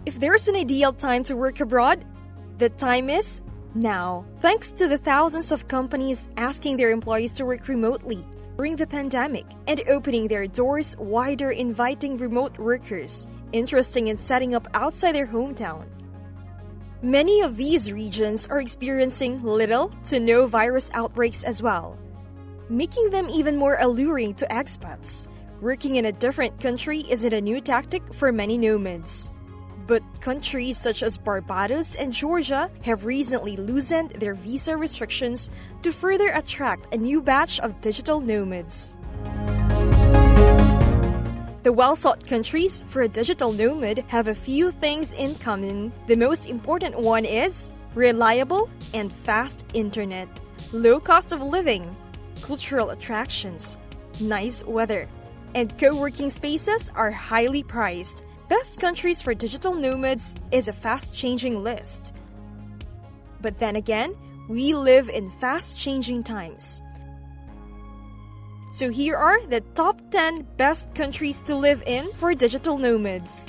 If there's an ideal time to work abroad, the time is now. Thanks to the thousands of companies asking their employees to work remotely during the pandemic and opening their doors wider, inviting remote workers interested in setting up outside their hometown. Many of these regions are experiencing little to no virus outbreaks as well, making them even more alluring to expats. Working in a different country isn't a new tactic for many nomads. But countries such as Barbados and Georgia have recently loosened their visa restrictions to further attract a new batch of digital nomads. The well-sought countries for a digital nomad have a few things in common. The most important one is reliable and fast internet, low cost of living, cultural attractions, nice weather, and co-working spaces are highly prized. Best countries for digital nomads is a fast-changing list. But then again, we live in fast-changing times. So here are the top 10 best countries to live in for digital nomads.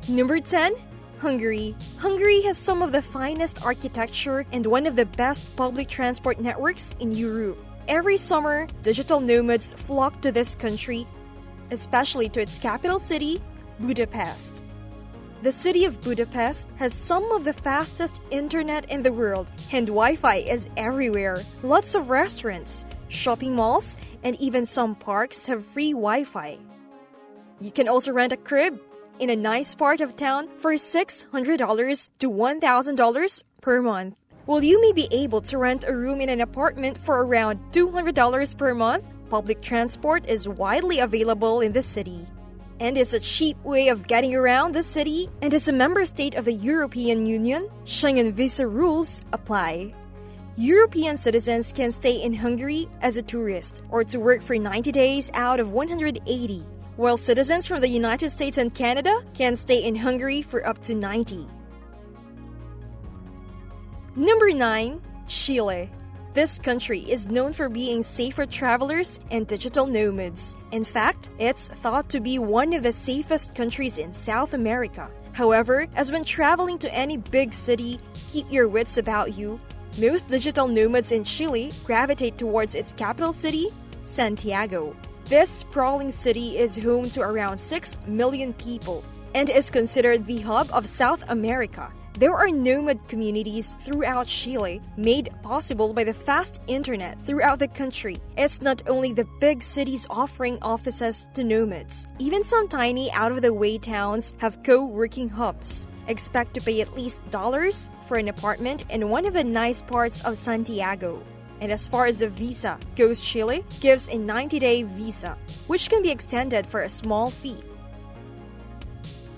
Number 10, Hungary. Hungary has some of the finest architecture and one of the best public transport networks in Europe. Every summer, digital nomads flock to this country, especially to its capital city, Budapest. The city of Budapest has some of the fastest internet in the world, and Wi-Fi is everywhere. Lots of restaurants, shopping malls, and even some parks have free Wi-Fi. You can also rent a crib in a nice part of town for $600 to $1,000 per month. While you may be able to rent a room in an apartment for around $200 per month, public transport is widely available in the city and is a cheap way of getting around the city, and as a member state of the European Union, Schengen visa rules apply. European citizens can stay in Hungary as a tourist or to work for 90 days out of 180, while citizens from the United States and Canada can stay in Hungary for up to 90. Number 9, Chile. This country is known for being safe for travelers and digital nomads. In fact, it's thought to be one of the safest countries in South America. However, as when traveling to any big city, keep your wits about you. Most digital nomads in Chile gravitate towards its capital city, Santiago. This sprawling city is home to around 6 million people and is considered the hub of South America. There are nomad communities throughout Chile made possible by the fast internet throughout the country. It's not only the big cities offering offices to nomads. Even some tiny out-of-the-way towns have co-working hubs. Expect to pay at least dollars for an apartment in one of the nice parts of Santiago. And as far as the visa goes, Chile gives a 90-day visa, which can be extended for a small fee.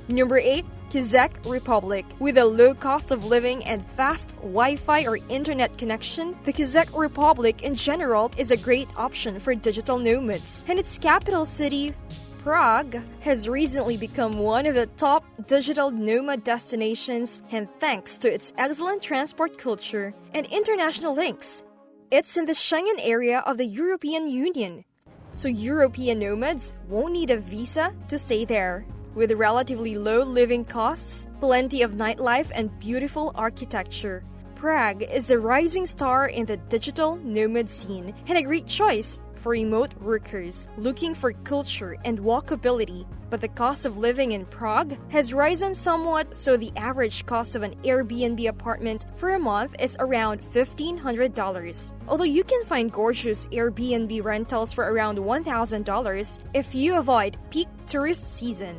Number 8, Czech Republic. With a low cost of living and fast Wi-Fi or internet connection, the Czech Republic in general is a great option for digital nomads. And its capital city, Prague, has recently become one of the top digital nomad destinations, and thanks to its excellent transport culture and international links. It's in the Schengen area of the European Union, so European nomads won't need a visa to stay there. With relatively low living costs, plenty of nightlife, and beautiful architecture, Prague is a rising star in the digital nomad scene and a great choice for remote workers looking for culture and walkability. But the cost of living in Prague has risen somewhat, so the average cost of an Airbnb apartment for a month is around $1,500. Although you can find gorgeous Airbnb rentals for around $1,000 if you avoid peak tourist season.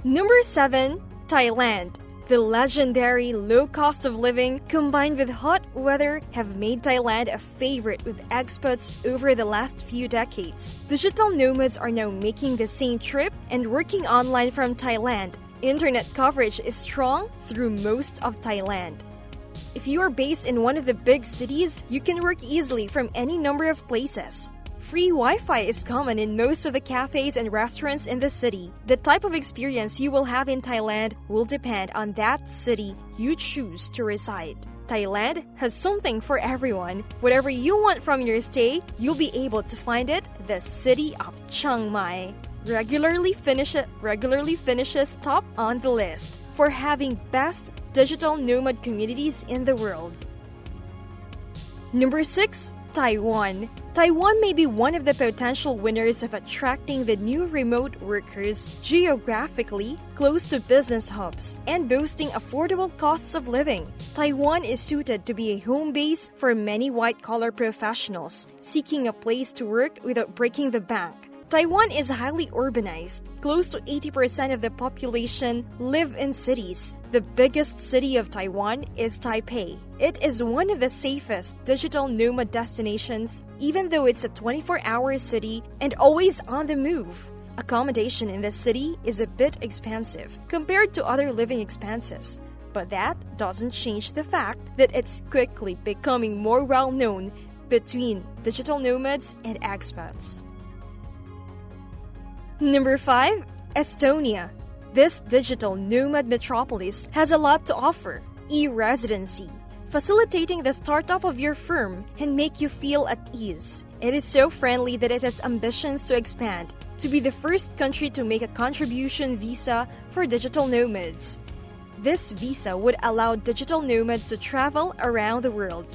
Number 7, Thailand. The legendary low cost of living combined with hot weather have made Thailand a favorite with expats over the last few decades. Digital nomads are now making the same trip and working online from Thailand. Internet coverage is strong through most of Thailand. If you are based in one of the big cities, you can work easily from any number of places. Free Wi-Fi is common in most of the cafes and restaurants in the city. The type of experience you will have in Thailand will depend on that city you choose to reside. Thailand has something for everyone. Whatever you want from your stay, you'll be able to find it. The city of Chiang Mai regularly finishes top on the list for having best digital nomad communities in the world. Number 6. Taiwan. Taiwan may be one of the potential winners of attracting the new remote workers geographically close to business hubs and boasting affordable costs of living. Taiwan is suited to be a home base for many white-collar professionals seeking a place to work without breaking the bank. Taiwan is highly urbanized. Close to 80% of the population live in cities. The biggest city of Taiwan is Taipei. It is one of the safest digital nomad destinations, even though it's a 24-hour city and always on the move. Accommodation in the city is a bit expensive compared to other living expenses, but that doesn't change the fact that it's quickly becoming more well-known between digital nomads and expats. Number 5. Estonia. This digital nomad metropolis has a lot to offer. E-residency, facilitating the startup of your firm and make you feel at ease. It is so friendly that it has ambitions to expand, to be the first country to make a contribution visa for digital nomads. This visa would allow digital nomads to travel around the world.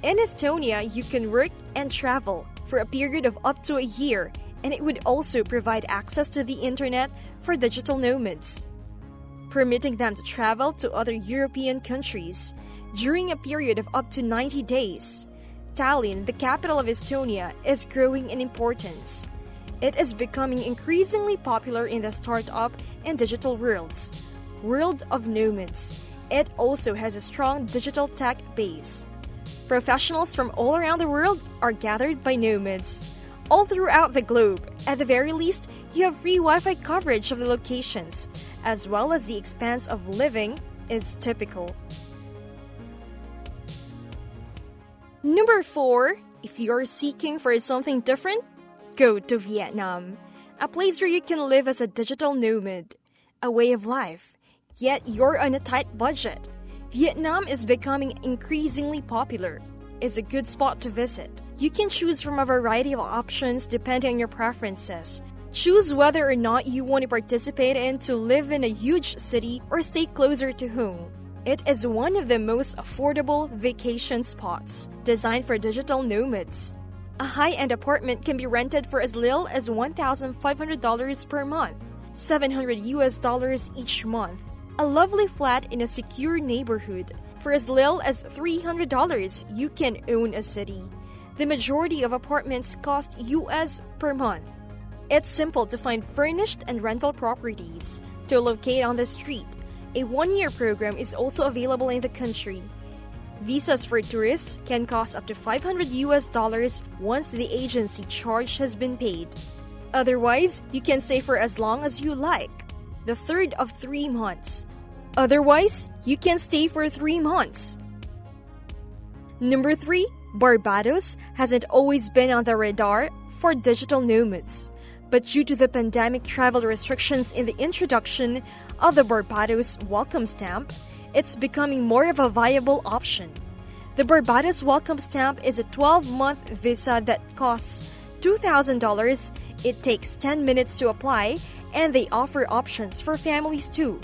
In Estonia, you can work and travel for a period of up to a year, and it would also provide access to the internet for digital nomads, permitting them to travel to other European countries during a period of up to 90 days. Tallinn, the capital of Estonia, is growing in importance. It is becoming increasingly popular in the startup and digital world of nomads. It also has a strong digital tech base. Professionals from all around the world are gathered by nomads. All throughout the globe, at the very least, you have free Wi-Fi coverage of the locations, as well as the expense of living is typical. Number 4. If you're seeking for something different, go to Vietnam. A place where you can live as a digital nomad, a way of life, yet you're on a tight budget. Vietnam is becoming increasingly popular. It's a good spot to visit. You can choose from a variety of options depending on your preferences. Choose whether or not you want to participate in to live in a huge city or stay closer to home. It is one of the most affordable vacation spots, designed for digital nomads. A high-end apartment can be rented for as little as $1,500 per month, $700 each month. A lovely flat in a secure neighborhood. For as little as $300, you can own a city. The majority of apartments cost US per month. It's simple to find furnished and rental properties to locate on the street. A one-year program is also available in the country. Visas for tourists can cost up to $500 once the agency charge has been paid. Otherwise, you can stay for as long as you like, the third of 3 months. Otherwise, you can stay for 3 months. Number 3. Barbados hasn't always been on the radar for digital nomads, but due to the pandemic travel restrictions in the introduction of the Barbados Welcome Stamp, it's becoming more of a viable option. The Barbados Welcome Stamp is a 12-month visa that costs $2,000. It takes 10 minutes to apply, and they offer options for families too.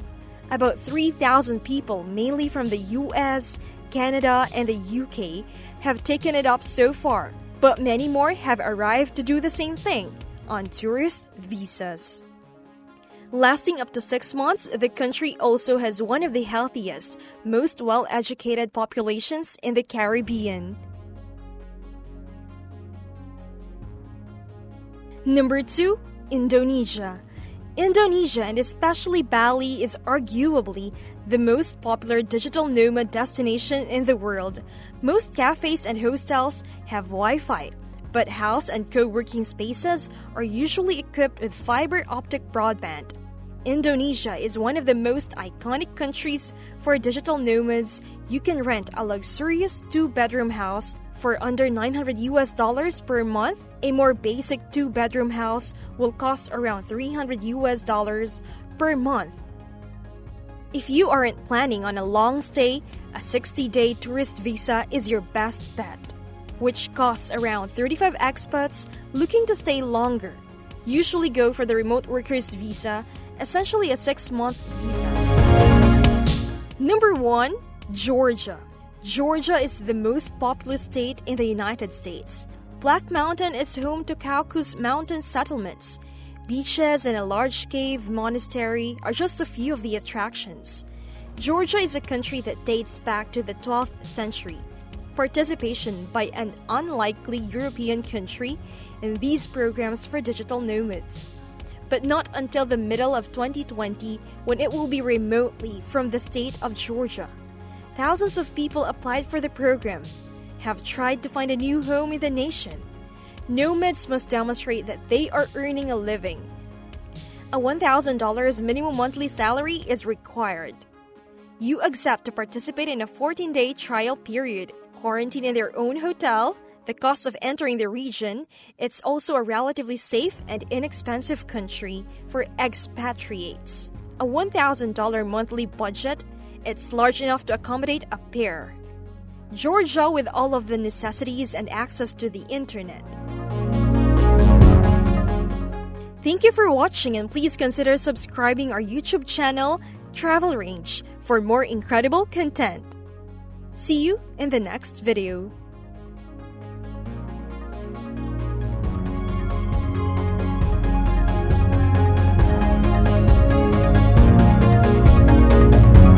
About 3,000 people, mainly from the US, Canada, and the UK, have taken it up so far, but many more have arrived to do the same thing on tourist visas. Lasting up to 6 months, the country also has one of the healthiest, most well-educated populations in the Caribbean. Number 2. Indonesia. Indonesia, and especially Bali, is arguably the most popular digital nomad destination in the world. Most cafes and hostels have Wi-Fi, but house and co-working spaces are usually equipped with fiber optic broadband. Indonesia is one of the most iconic countries for digital nomads. You can rent a luxurious 2-bedroom house for under $900 per month. A more basic 2-bedroom house will cost around $300 per month. If you aren't planning on a long stay, a 60-day tourist visa is your best bet, which costs around 35 expats looking to stay longer. Usually go for the remote workers visa, essentially a 6-month visa. Number 1. Georgia. Georgia is the most populous state in the United States. Black Mountain is home to Caucasus Mountain settlements. Beaches and a large cave monastery are just a few of the attractions. Georgia is a country that dates back to the 12th century. Participation by an unlikely European country in these programs for digital nomads. But not until the middle of 2020 when it will be remotely from the state of Georgia. Thousands of people applied for the program, have tried to find a new home in the nation. Nomads must demonstrate that they are earning a living. A $1,000 minimum monthly salary is required. You accept to participate in a 14-day trial period, quarantine in their own hotel, the cost of entering the region. It's also a relatively safe and inexpensive country for expatriates. A $1,000 monthly budget, it's large enough to accommodate a pair. Georgia with all of the necessities and access to the internet. Thank you for watching, and please consider subscribing our YouTube channel, Travel Range, for more incredible content. See you in the next video.